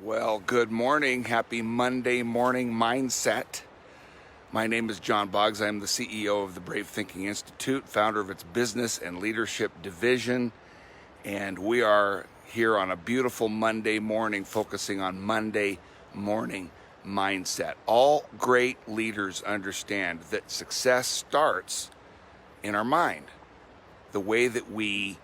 Well, good morning. Happy Monday morning mindset. My name is John Boggs. I'm the CEO of the Brave Thinking Institute, founder of its business and leadership division. And we are here on a beautiful Monday morning focusing on Monday morning mindset. All great leaders understand that success starts in our mind. The way that we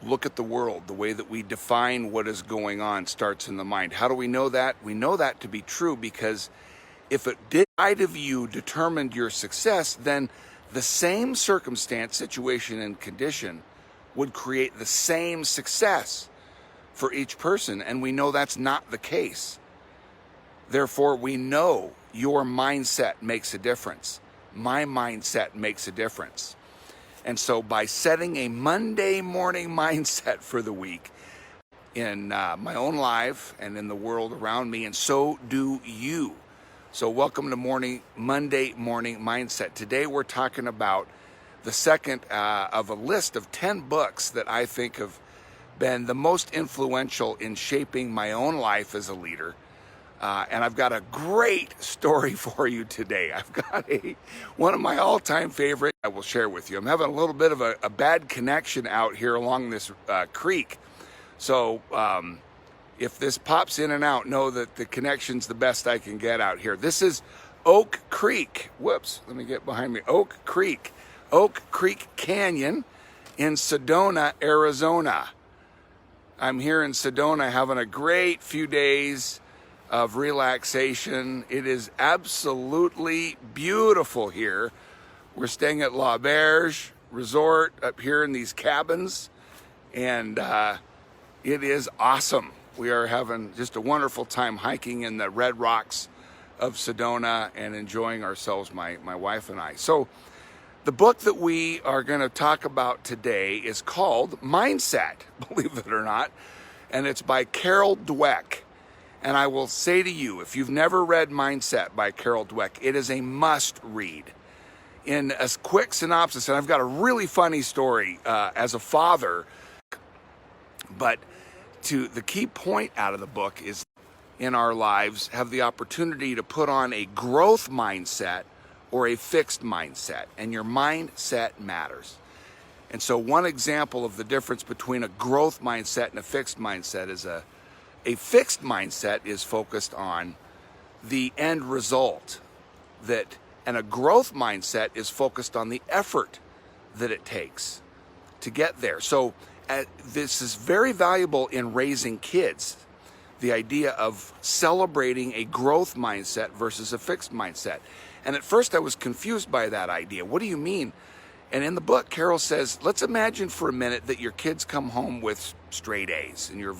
look at the world, the way that we define what is going on starts in the mind. How do we know that? We know that to be true because if it did side of you determined your success, then the same circumstance, situation, and condition would create the same success for each person. And we know that's not the case. Therefore, we know your mindset makes a difference. My mindset makes a difference. And so by setting a Monday morning mindset for the week in my own life and in the world around me, and so do you. So welcome to Monday morning mindset. Today we're talking about the second of a list of 10 books that I think have been the most influential in shaping my own life as a leader. And I've got a great story for you today. I've got one of my all-time favorites I will share with you. I'm having a little bit of a bad connection out here along this creek. So if this pops in and out, know that the connection's the best I can get out here. This is Oak Creek. Whoops, let me get behind me. Oak Creek Canyon in Sedona, Arizona. I'm here in Sedona having a great few days of relaxation. It is absolutely beautiful here. We're staying at La Berge Resort up here in these cabins, and it is awesome. We are having just a wonderful time hiking in the red rocks of Sedona and enjoying ourselves, my wife and I. So the book that we are going to talk about today is called Mindset, believe it or not, and it's by Carol Dweck. And I will say to you, if you've never read Mindset by Carol Dweck, it is a must read. In a quick synopsis, and I've got a really funny story as a father, but the key point out of the book is in our lives have the opportunity to put on a growth mindset or a fixed mindset, and your mindset matters. And so one example of the difference between a growth mindset and a fixed mindset is a fixed mindset is focused on the end result, and a growth mindset is focused on the effort that it takes to get there. So this is very valuable in raising kids, the idea of celebrating a growth mindset versus a fixed mindset. And at first I was confused by that idea. What do you mean? And in the book, Carol says, let's imagine for a minute that your kids come home with straight A's and you're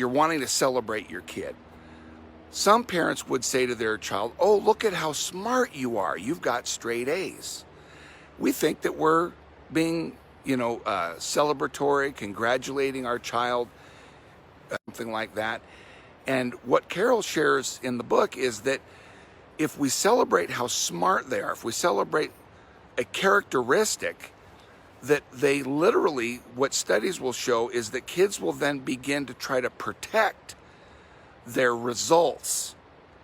wanting to celebrate your kid. Some parents would say to their child, oh, look at how smart you are. You've got straight A's. We think that we're being, celebratory, congratulating our child, something like that. And what Carol shares in the book is that if we celebrate how smart they are, if we celebrate a characteristic, that they literally, what studies will show is that kids will then begin to try to protect their results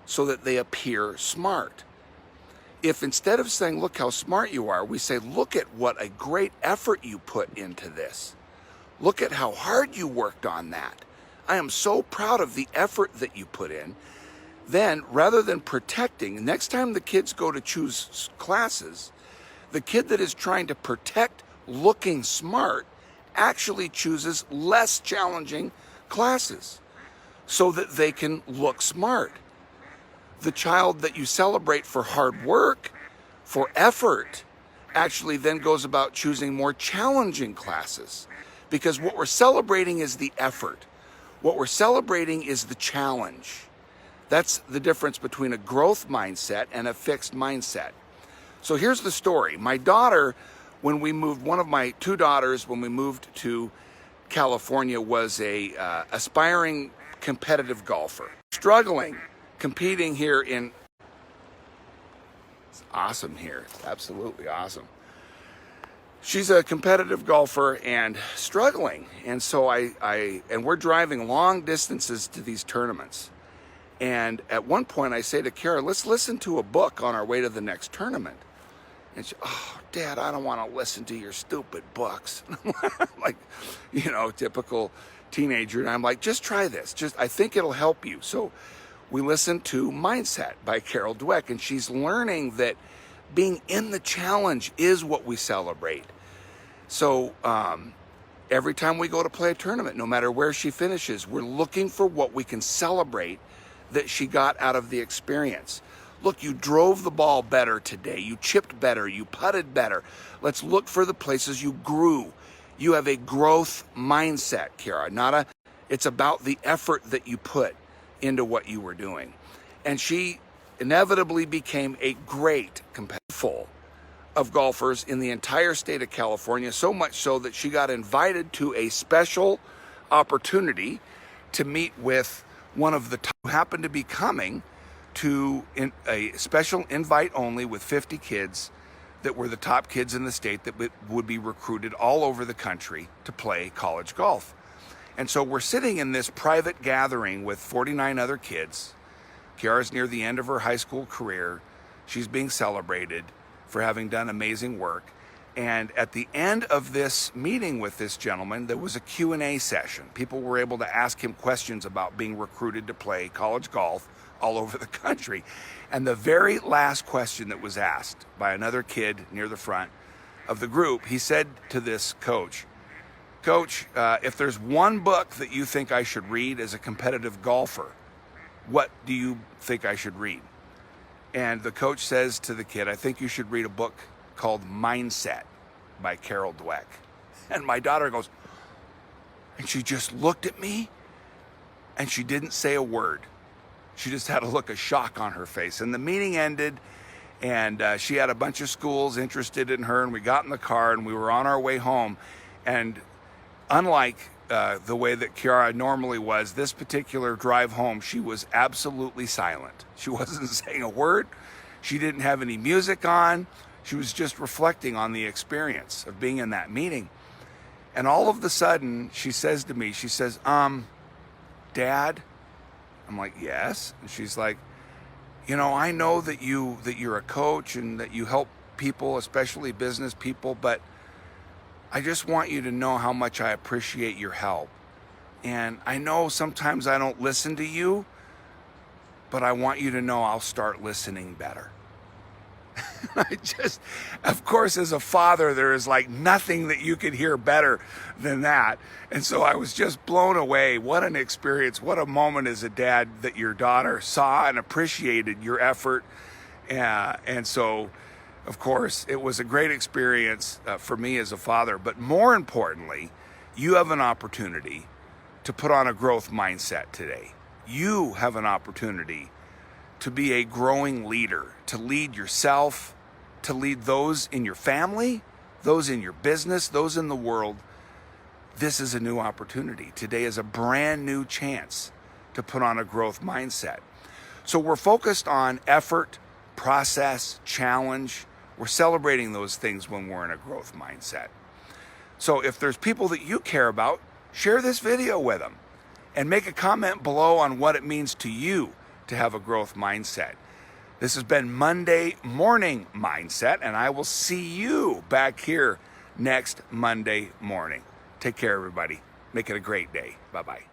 so that they appear smart. If instead of saying, look how smart you are, we say, look at what a great effort you put into this. Look at how hard you worked on that. I am so proud of the effort that you put in. Then, rather than protecting, next time the kids go to choose classes, the kid that is trying to protect looking smart actually chooses less challenging classes so that they can look smart. The child that you celebrate for hard work, for effort, actually then goes about choosing more challenging classes, because what we're celebrating is the effort. What we're celebrating is the challenge. That's the difference between a growth mindset and a fixed mindset. So here's the story. My daughter, one of my two daughters, when we moved to California, was a aspiring competitive golfer, struggling, competing here in. It's awesome here. It's absolutely awesome. she's a competitive golfer and struggling. And so and we're driving long distances to these tournaments. And at one point I say to Kara, let's listen to a book on our way to the next tournament. And she, oh, Dad, I don't want to listen to your stupid books. I'm like, typical teenager. And I'm like, just try this. I think it'll help you. So we listened to Mindset by Carol Dweck, and she's learning that being in the challenge is what we celebrate. So every time we go to play a tournament, no matter where she finishes, we're looking for what we can celebrate that she got out of the experience. Look, you drove the ball better today. You chipped better. You putted better. Let's look for the places you grew. You have a growth mindset, Kara. It's about the effort that you put into what you were doing. And she inevitably became a great competitor of golfers in the entire state of California, so much so that she got invited to a special opportunity to meet with one of the top who happened to be coming to a special invite only with 50 kids that were the top kids in the state that would be recruited all over the country to play college golf. And so we're sitting in this private gathering with 49 other kids. Kiara's near the end of her high school career. She's being celebrated for having done amazing work. And at the end of this meeting with this gentleman, there was a Q&A session. People were able to ask him questions about being recruited to play college golf all over the country. And the very last question that was asked by another kid near the front of the group, he said to this coach, Coach, if there's one book that you think I should read as a competitive golfer, what do you think I should read? And the coach says to the kid, I think you should read a book called Mindset by Carol Dweck. And my daughter goes, and she just looked at me and she didn't say a word. She just had a look of shock on her face. And the meeting ended, and she had a bunch of schools interested in her, and we got in the car and we were on our way home. And unlike the way that Kiara normally was, this particular drive home, she was absolutely silent. She wasn't saying a word. She didn't have any music on. She was just reflecting on the experience of being in that meeting. And all of a sudden, she says to me, Dad? I'm like, yes. And she's like, I know that you're a coach and that you help people, especially business people, but I just want you to know how much I appreciate your help. And I know sometimes I don't listen to you, but I want you to know I'll start listening better. Of course, as a father, there is like nothing that you could hear better than that. And so I was just blown away. What an experience. What a moment as a dad that your daughter saw and appreciated your effort. And so, of course, it was a great experience for me as a father. But more importantly, you have an opportunity to put on a growth mindset today. You have an opportunity to be a growing leader, to lead yourself, to lead those in your family, those in your business, those in the world. This is a new opportunity. Today is a brand new chance to put on a growth mindset. So we're focused on effort, process, challenge. We're celebrating those things when we're in a growth mindset. So if there's people that you care about, share this video with them and make a comment below on what it means to you to have a growth mindset. This has been Monday Morning Mindset, and I will see you back here next Monday morning. Take care, everybody. Make it a great day. Bye-bye.